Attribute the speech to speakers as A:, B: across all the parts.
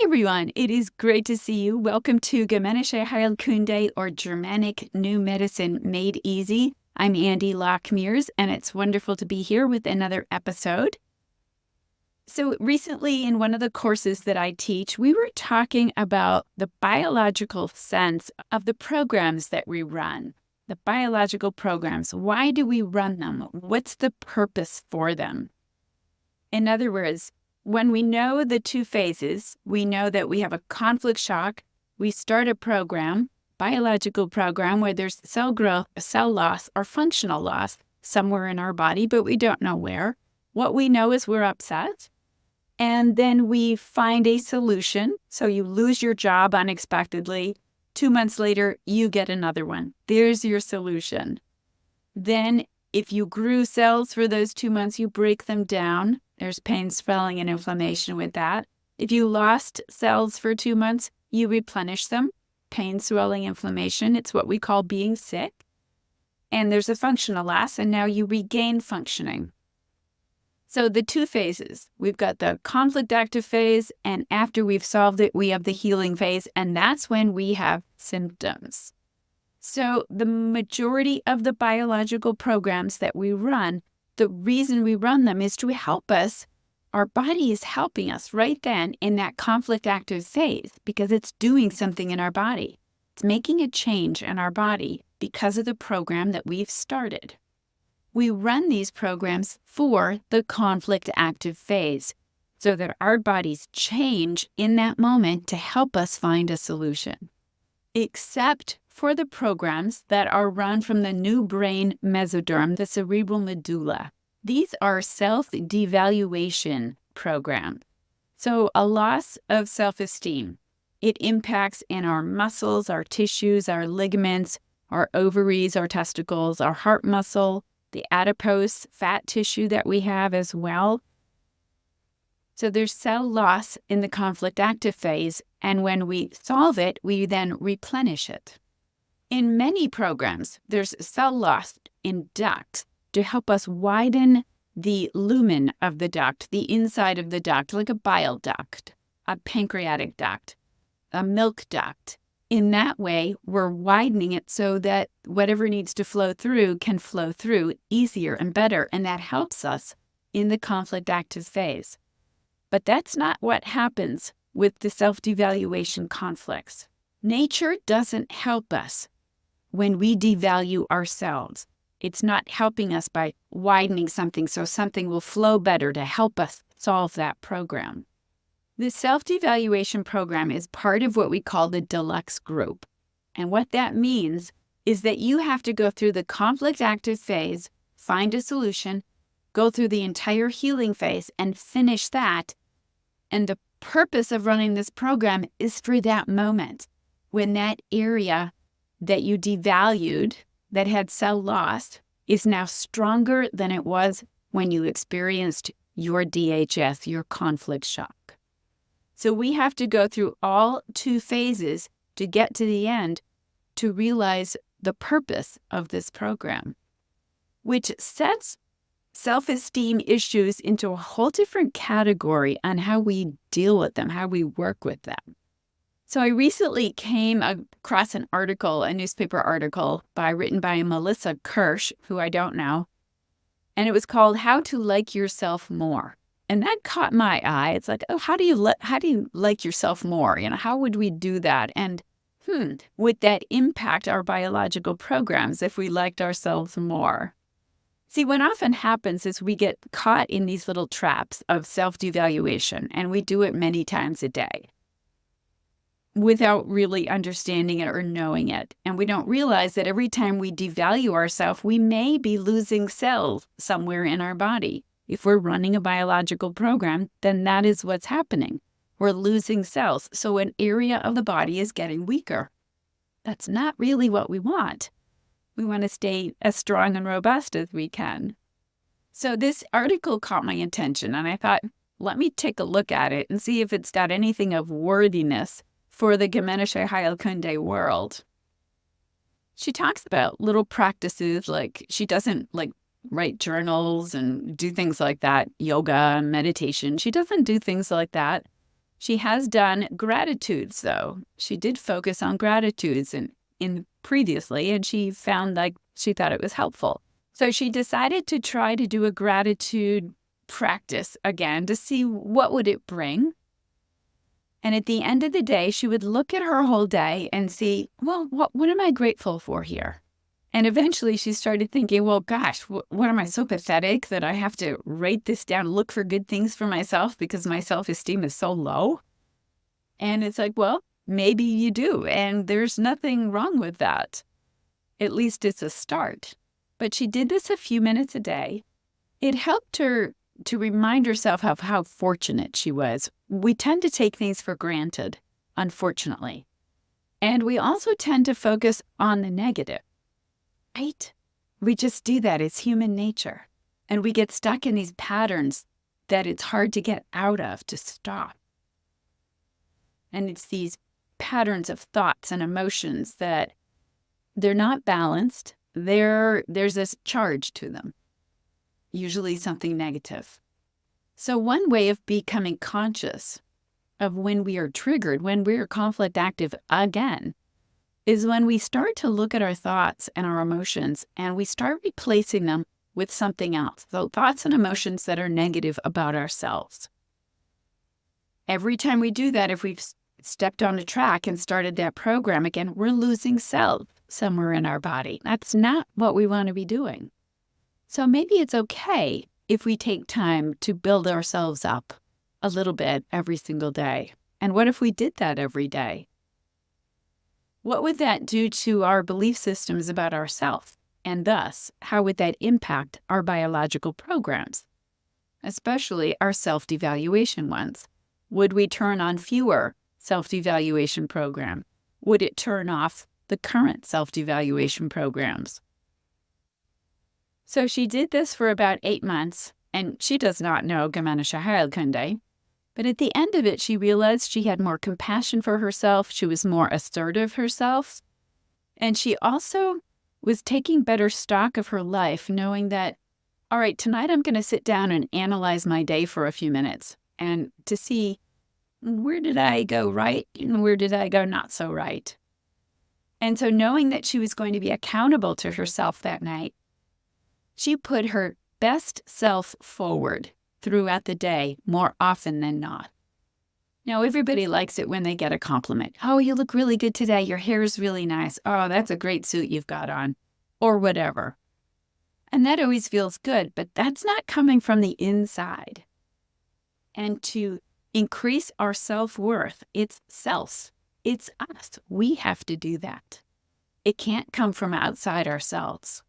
A: everyone, it is great to see you. Welcome to Germanische Heilkunde, or Germanic New Medicine Made Easy. I'm Andy Lockmeers, and it's wonderful to be here with another episode. So recently in one of the courses that I teach, we were talking about the biological sense of the programs that we run. The biological programs. Why do we run them? What's the purpose for them? In other words, when we know the two phases, we know that we have a conflict shock. We start a program, biological program, where there's cell growth, cell loss, or functional loss somewhere in our body, but we don't know where. What we know is we're upset. And then we find a solution. So you lose your job unexpectedly. 2 months later, you get another one. There's your solution. Then if you grew cells for those 2 months, you break them down. There's pain, swelling, and inflammation with that. If you lost cells for 2 months, you replenish them. Pain, swelling, inflammation. It's what we call being sick. And there's a functional loss, and now you regain functioning. So the two phases, we've got the conflict active phase, and after we've solved it, we have the healing phase, and that's when we have symptoms. So the majority of the biological programs that we run, the reason we run them is to help us. Our body is helping us right then in that conflict active phase because it's doing something in our body. It's making a change in our body because of the program that we've started. We run these programs for the conflict active phase so that our bodies change in that moment to help us find a solution. Except for the programs that are run from the new brain mesoderm, the cerebral medulla. These are self-devaluation programs. So a loss of self-esteem. It impacts in our muscles, our tissues, our ligaments, our ovaries, our testicles, our heart muscle, the adipose fat tissue that we have as well. So there's cell loss in the conflict active phase, and when we solve it, we then replenish it. In many programs, there's cell loss in ducts to help us widen the lumen of the duct, the inside of the duct, like a bile duct, a pancreatic duct, a milk duct. In that way, we're widening it so that whatever needs to flow through can flow through easier and better, and that helps us in the conflict active phase. But that's not what happens with the self-devaluation conflicts. Nature doesn't help us when we devalue ourselves. It's not helping us by widening something so something will flow better to help us solve that program. The self-devaluation program is part of what we call the Deluxe Group. And what that means is that you have to go through the conflict active phase, find a solution, go through the entire healing phase, and finish that. And the purpose of running this program is for that moment when that area that you devalued, that had cell loss, is now stronger than it was when you experienced your DHS, your conflict shock. So we have to go through all two phases to get to the end to realize the purpose of this program, which sets self-esteem issues into a whole different category on how we deal with them, how we work with them. So I recently came across an article, a newspaper article written by Melissa Kirsch, who I don't know, and it was called "How to Like Yourself More." And that caught my eye. It's like, oh, how do you like yourself more? How would we do that? And would that impact our biological programs if we liked ourselves more? See, what often happens is we get caught in these little traps of self-devaluation, and we do it many times a day without really understanding it or knowing it. And we don't realize that every time we devalue ourselves, we may be losing cells somewhere in our body. If we're running a biological program, then that is what's happening. We're losing cells. So an area of the body is getting weaker. That's not really what we want. We want to stay as strong and robust as we can. So this article caught my attention, and I thought, let me take a look at it and see if it's got anything of worthiness for the Germanische Heilkunde world. She talks about little practices, like she doesn't write journals and do things like that, yoga and meditation. She doesn't do things like that. She has done gratitudes, though. She did focus on gratitudes in previously, and she found like she thought it was helpful. So she decided to try to do a gratitude practice again to see what would it bring. And at the end of the day, she would look at her whole day and see, well, what am I grateful for here? And eventually she started thinking, well, gosh, what am I so pathetic that I have to write this down, look for good things for myself because my self-esteem is so low? And it's like, well, maybe you do. And there's nothing wrong with that. At least it's a start. But she did this a few minutes a day. It helped her to remind herself of how fortunate she was. We tend to take things for granted, unfortunately. And we also tend to focus on the negative, right? We just do that. It's human nature. And we get stuck in these patterns that it's hard to get out of, to stop. And it's these patterns of thoughts and emotions that they're not balanced. There's this charge to them, usually something negative. So one way of becoming conscious of when we are triggered, when we're conflict active again, is when we start to look at our thoughts and our emotions and we start replacing them with something else. So thoughts and emotions that are negative about ourselves. Every time we do that, if we've stepped on a track and started that program again, we're losing self somewhere in our body. That's not what we want to be doing. So maybe it's okay if we take time to build ourselves up a little bit every single day. And what if we did that every day? What would that do to our belief systems about ourselves? And thus, how would that impact our biological programs, especially our self-devaluation ones? Would we turn on fewer self-devaluation program? Would it turn off the current self-devaluation programs? So she did this for about 8 months, and she does not know Gamanisha Heilkunde. But at the end of it, she realized she had more compassion for herself. She was more assertive herself. And she also was taking better stock of her life, knowing that, all right, tonight I'm going to sit down and analyze my day for a few minutes and to see where did I go right and where did I go not so right. And so knowing that she was going to be accountable to herself that night, she put her best self forward throughout the day more often than not. Now, everybody likes it when they get a compliment. Oh, you look really good today. Your hair is really nice. Oh, that's a great suit you've got on, or whatever. And that always feels good, but that's not coming from the inside. And to increase our self-worth, it's self. It's us. We have to do that. It can't come from outside ourselves.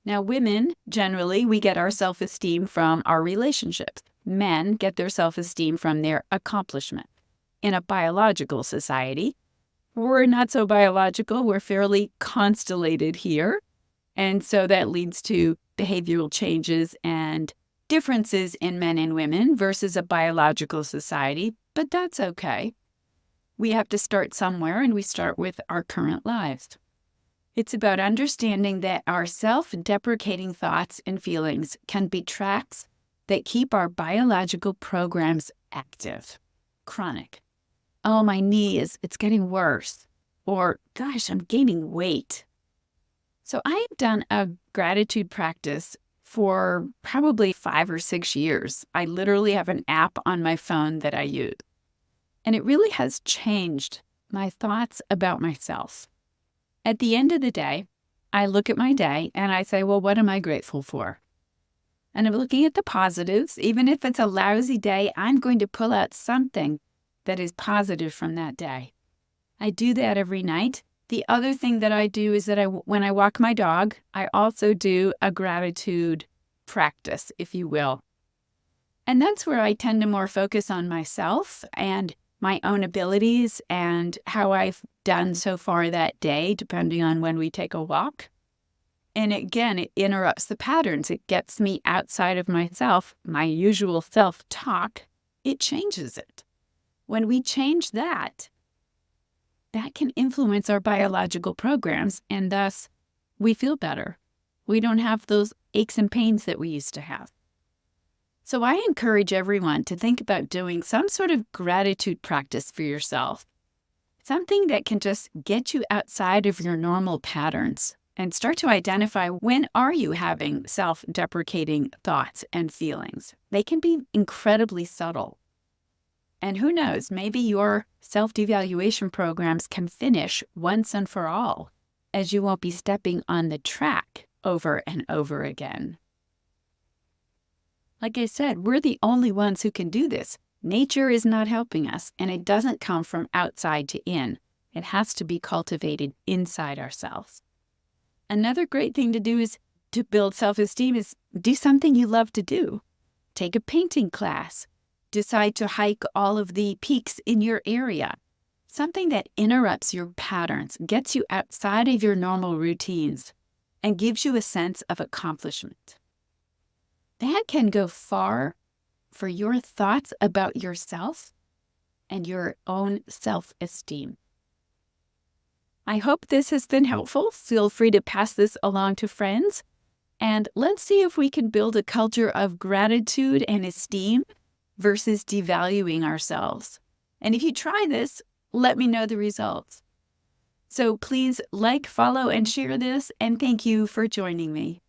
A: Now, women, generally, we get our self-esteem from our relationships. Men get their self-esteem from their accomplishment. In a biological society, we're not so biological. We're fairly constellated here. And so that leads to behavioral changes and differences in men and women versus a biological society. But that's okay. We have to start somewhere, and we start with our current lives. It's about understanding that our self-deprecating thoughts and feelings can be tracks that keep our biological programs active. Chronic. Oh, my knee it's getting worse. Or, gosh, I'm gaining weight. So I have done a gratitude practice for probably 5 or 6 years. I literally have an app on my phone that I use. And it really has changed my thoughts about myself. At the end of the day, I look at my day and I say, well, what am I grateful for? And I'm looking at the positives. Even if it's a lousy day, I'm going to pull out something that is positive from that day. I do that every night. The other thing that I do is that when I walk my dog, I also do a gratitude practice, if you will. And that's where I tend to more focus on myself and my own abilities and how I've done so far that day, depending on when we take a walk. And again, it interrupts the patterns. It gets me outside of myself, my usual self-talk. It changes it. When we change that, that can influence our biological programs, and thus we feel better. We don't have those aches and pains that we used to have. So I encourage everyone to think about doing some sort of gratitude practice for yourself, something that can just get you outside of your normal patterns and start to identify when are you having self-deprecating thoughts and feelings. They can be incredibly subtle. And who knows, maybe your self-devaluation programs can finish once and for all, as you won't be stepping on the track over and over again. Like I said, we're the only ones who can do this. Nature is not helping us, and it doesn't come from outside to in. It has to be cultivated inside ourselves. Another great thing to do is to build self-esteem is do something you love to do. Take a painting class. Decide to hike all of the peaks in your area. Something that interrupts your patterns, gets you outside of your normal routines, and gives you a sense of accomplishment. That can go far for your thoughts about yourself and your own self-esteem. I hope this has been helpful. Feel free to pass this along to friends. And let's see if we can build a culture of gratitude and esteem versus devaluing ourselves. And if you try this, let me know the results. So please like, follow, and share this. And thank you for joining me.